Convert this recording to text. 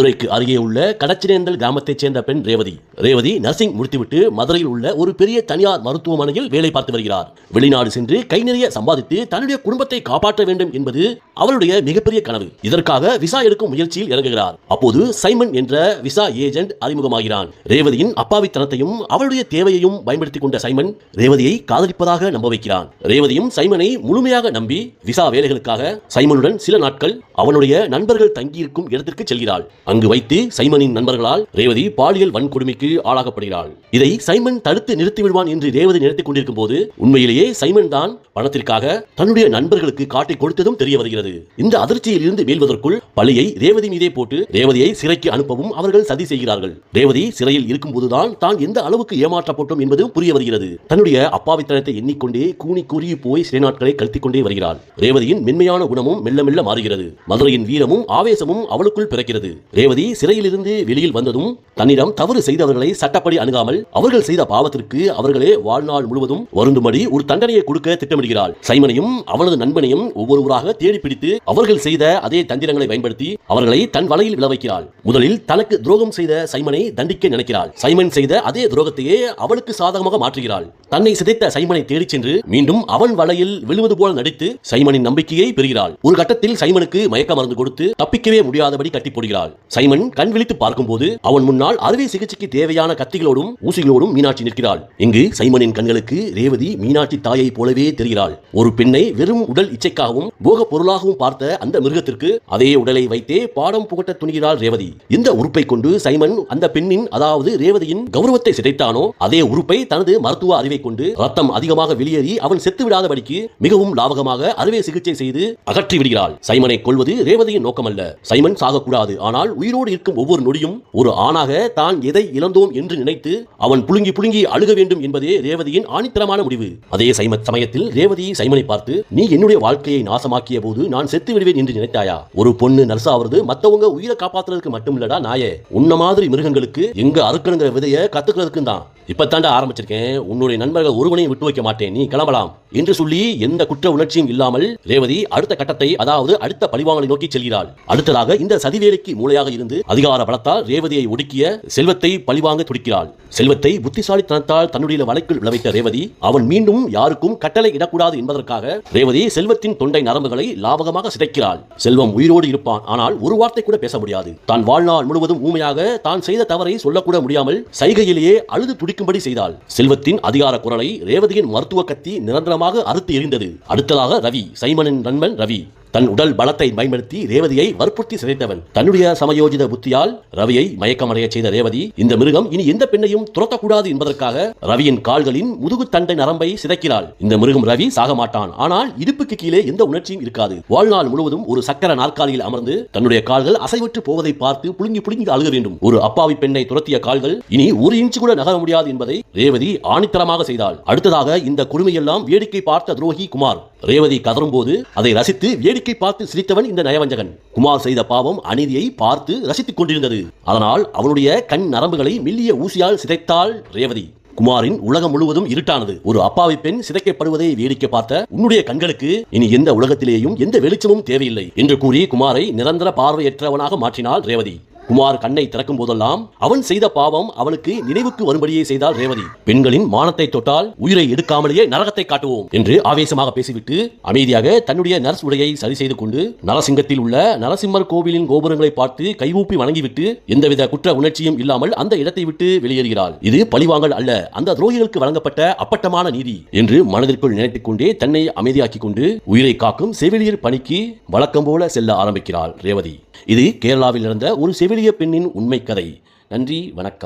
துறைக்கு அருகே உள்ள கடச்சினேந்தல் கிராமத்தைச் சேர்ந்த பெண் ரேவதி. ரேவதி நர்சிங் முடித்துவிட்டு மதுரையில் உள்ள ஒரு பெரிய தனியார் மருத்துவமனையில் வேலை பார்த்து வருகிறார். வெளிநாடு சென்று கை நிறைய சம்பாதித்து தன்னுடைய குடும்பத்தை காப்பாற்ற வேண்டும் என்பது அவளுடைய மிகப்பெரிய கனவு. இதற்காக விசா எடுக்கும் முயற்சியில் இறங்குகிறார். அப்போது சைமன் என்ற விசா ஏஜென்ட் அறிமுகமாகிறான். ரேவதியின் அப்பாவித்தனத்தையும் அவளுடைய தேவையையும் பயன்படுத்திக் கொண்ட சைமன் ரேவதியை காதலிப்பதாக நம்ப வைக்கிறான். ரேவதியும் சைமனை முழுமையாக நம்பி விசா வேலைகளுக்காக சைமனுடன் சில நாட்கள் அவனுடைய நண்பர்கள் தங்கியிருக்கும் இடத்திற்கு செல்கிறாள். அங்கு வைத்து சைமனின் நண்பர்களால் ரேவதி பாலியல் வன்கொடுமைக்கு ஆளாக்கப்படுகிறாள். இதை சைமன் தடுத்து நிறுத்தி விடுவான் என்று ரேவதி நினைத்துக் கொண்டிருக்கும் போது உண்மையிலேயே சைமன் தான் பணத்திற்காக தன்னுடைய நண்பர்களுக்கு காட்டி கொடுத்ததும் தெரிய வருகிறது. இந்த அதிர்ச்சியில் இருந்து மீள்வதற்குள் பழியை ரேவதி மீதே போட்டு ரேவதியை சிறைக்கு அனுப்பவும் அவர்கள் சதி செய்கிறார்கள். ரேவதி சிறையில் இருக்கும் போதுதான் தான் எந்த அளவுக்கு ஏமாற்றப்பட்டோம் என்பது புரிய வருகிறது. தன்னுடைய அப்பாவித்தனத்தை எண்ணிக்கொண்டே கூனி கூறி போய் சிறை நாட்களை கழித்துக் கொண்டே வருகிறாள். ரேவதியின் மென்மையான குணமும் மெல்ல மெல்ல மாறுகிறது. மதுரையின் வீரமும் ஆவேசமும் அவளுக்குள் பிறக்கிறது. ரேவதி சிறையிலிருந்து வெளியில் வந்ததும் தன்னிடம் தவறு செய்தவர்களை சட்டப்படி அணுகாமல் அவர்கள் செய்த பாவத்திற்கு அவர்களே வாழ்நாள் முழுவதும் வருந்தும்படி ஒரு தண்டனையை கொடுக்க திட்டமிடுகிறாள். சைமனையும் அவனது நண்பனையும் ஒவ்வொருவராக தேடி பிடித்து அவர்கள் செய்த அதே தந்திரங்களை பயன்படுத்தி அவர்களை தன் வலையில் விழ வைக்கிறாள். முதலில் தனக்கு துரோகம் செய்த சைமனை தண்டிக்க நினைக்கிறாள். சைமன் செய்த அதே துரோகத்தையே அவளுக்கு சாதகமாக மாற்றுகிறாள். தன்னை சிதைத்த சைமனை தேடிச் சென்று மீண்டும் அவன் வலையில் விழுவது போல நடித்து சைமனின் நம்பிக்கையை பெறுகிறாள். ஒரு கட்டத்தில் சைமனுக்கு மயக்க மருந்து கொடுத்து தப்பிக்கவே முடியாதபடி கட்டி போடுகிறாள். சைமன் கண் விழித்து பார்க்கும்போது அவன் முன்னால் அறுவை சிகிச்சைக்கு தேவையான கத்திகளோடும் ஊசிகளோடும் மீனாட்சி நிற்கிறாள். இங்கு சைமனின் கண்களுக்கு ரேவதி மீனாட்சி தாயை போலவே தெரிகிறாள். ஒரு பெண்ணை வெறும் உடல் இச்சைக்காகவும் போக பொருளாகவும் பார்த்த அந்த மிருகத்திற்கு அதே உடலை வைத்தே பாடம் புகட்ட துணிகிறாள் ரேவதி. இந்த உறுப்பை கொண்டு சைமன் அந்த பெண்ணின் அதாவது ரேவதியின் கௌரவத்தை சிதைத்தானோ அதே உறுப்பை தனது மருத்துவ அறிவை கொண்டு ரத்தம் அதிகமாக வெளியேறி அவன் செத்து விடாதபடிக்கு மிகவும் லாபகமாக அறுவை சிகிச்சை செய்து அகற்றி விடுகிறாள். சைமனை கொல்வது ரேவதியின் நோக்கமல்ல. சைமன் சாகக்கூடாது, ஆனால் உயிரோடு இருக்கும் ஒவ்வொரு நொடியும் ஒரு ஆணாக தான் எதை இழந்தோம் என்று நினைத்து அவன் புழுங்கி புழுங்கி அழுக வேண்டும் என்பதே ரேவதியின் ஆணித்தரமான முடிவு. அதே சமயத்தில் ரேவதி சைமனை பார்த்து, நீ என்னுடைய வாழ்க்கையை நாசமாக்கிய போது நான் செத்து விடுவேன் என்று நினைத்தாயா? ஒரு பொண்ணு நர்ஸாவது மத்தவங்க உயிரை காப்பாத்துறதுக்கு மட்டும் இல்லடா நாயே, உன்ன மாதிரி மிருகங்களுக்கு எங்க அறுக்கணுங்கிற விதைய கத்துக்கிறதுக்கு தான் இப்பத்தாண்டா ஆரம்பிச்சிருக்கேன். உன்னுடைய நண்பர்கள் ஒருவனையும் விட்டு வைக்க மாட்டேன், நீ கிளம்பலாம் என்று சொல்லி எந்த குற்ற உணர்ச்சியும் இல்லாமல் ரேவதி அடுத்த கட்டத்தை அதாவது அடுத்த பழிவாங்கலை நோக்கி செல்கிறாள். அடுத்ததாக இந்த சதிவேலைக்கு மூளையாக இருந்து அதிகார பலத்தால் ரேவதியை ஒடுக்கிய செல்வத்தை பழிவாங்க துடிக்கிறாள். செல்வத்தை புத்திசாலித்தனத்தால் தன்னுடைய வலைக்குள் விளைவித்த ரேவதி அவன் மீண்டும் யாருக்கும் கட்டளை இடக்கூடாது என்பதற்காக ரேவதி செல்வத்தின் தொண்டை நரம்புகளை லாபகமாக சிதைக்கிறாள். செல்வம் உயிரோடு இருப்பான், ஆனால் ஒரு வார்த்தை கூட பேச முடியாது. தான் வாழ்நாள் முழுவதும் ஊமையாக தான் செய்த தவறை சொல்லக்கூட முடியாமல் சைகையிலேயே அழுது துடிக்கும்படி செய்தாள். செல்வத்தின் அதிகார குரலை ரேவதியின் மருத்துவ கத்தி நிரந்தரமாக அறுத்து எறிந்தது. அடுத்ததாக ரவி, சைமனின் நண்பன் ரவி தன் உடல் பலத்தை பயன்படுத்தி ரேவதியை வற்புறுத்தி சிதைத்தவன். தன்னுடைய சமயோஜித புத்தியால் ரவியை மயக்கமடைய செய்த ரேவதி இந்த மிருகம் இனி எந்த பெண்ணையும் துரத்தக்கூடாது என்பதற்காக ரவியின் கால்களின் முதுகு தண்டை நரம்பை சிதைக்கிறாள். இந்த மிருகம் ரவி சாக மாட்டான், ஆனால் இடுப்புக்கு கீழே எந்த உணர்ச்சியும் இருக்காது. வாழ்நாள் முழுவதும் ஒரு சக்கர நாற்காலியில் அமர்ந்து தன்னுடைய கால்கள் அசைவற்று போவதை பார்த்து புழுங்கி புழுங்கி அழுக வேண்டும். ஒரு அப்பாவி பெண்ணை துரத்திய கால்கள் இனி ஒரு இன்ச்சு கூட நகர முடியாது என்பதை ரேவதி ஆணித்தரமாக செய்தாள். அடுத்ததாக இந்த கொடுமையெல்லாம் வேடிக்கை பார்த்த துரோகி குமார். ரேவதி கதரும் போது அதை ரசித்து வேடிக்கை பார்த்து சிரித்தவன் இந்த நயவஞ்சகன். குமார் செய்த பாவம் அநீதியை பார்த்து ரசித்துக் கொண்டிருந்தது. அதனால் அவனுடைய கண் நரம்புகளை மெல்லிய ஊசியால் சிதைத்தாள் ரேவதி. குமாரின் உலகம் முழுவதும் இருட்டானது. ஒரு அப்பாவி பெண் சிதைக்கப்படுவதை வேடிக்கை பார்த்த உன்னுடைய கண்களுக்கு இனி எந்த உலகத்திலேயும் எந்த வெளிச்சமும் தேவையில்லை என்று கூறி குமாரை நிரந்தர பார்வையற்றவனாக மாற்றினாள் ரேவதி. குமார் கண்ணை திறக்கும் போதெல்லாம் அவன் செய்த பாவம் அவனுக்கு நினைவுக்கு வரும்படியே செய்தால் ரேவதி. பெண்களின் மானத்தை தொட்டால் உயிரை எடுக்காமலேயே நரகத்தை காட்டுவோம் என்று ஆவேசமாக பேசிவிட்டு அமைதியாக தன்னுடைய நர்ஸ் உடையை சரி செய்து கொண்டு நரசிங்கத்தில் உள்ள நரசிம்மர் கோவிலின் கோபுரங்களை பார்த்து கைவூப்பி வணங்கிவிட்டு எந்தவித குற்ற உணர்ச்சியும் இல்லாமல் அந்த இடத்தை விட்டு வெளியேறுகிறாள். இது பழிவாங்கல் அல்ல, அந்த துரோகிகளுக்கு வழங்கப்பட்ட அப்பட்டமான நீதி என்று மனதிற்குள் நினைத்துக் கொண்டே தன்னை அமைதியாக்கிக் கொண்டு உயிரை காக்கும் செவிலியர் பணிக்கு வழக்கம் போல செல்ல ஆரம்பிக்கிறாள் ரேவதி. இது கேரளாவில் நடந்த ஒரு செவிலிய பெண்ணின் உண்மை கதை. நன்றி, வணக்கம்.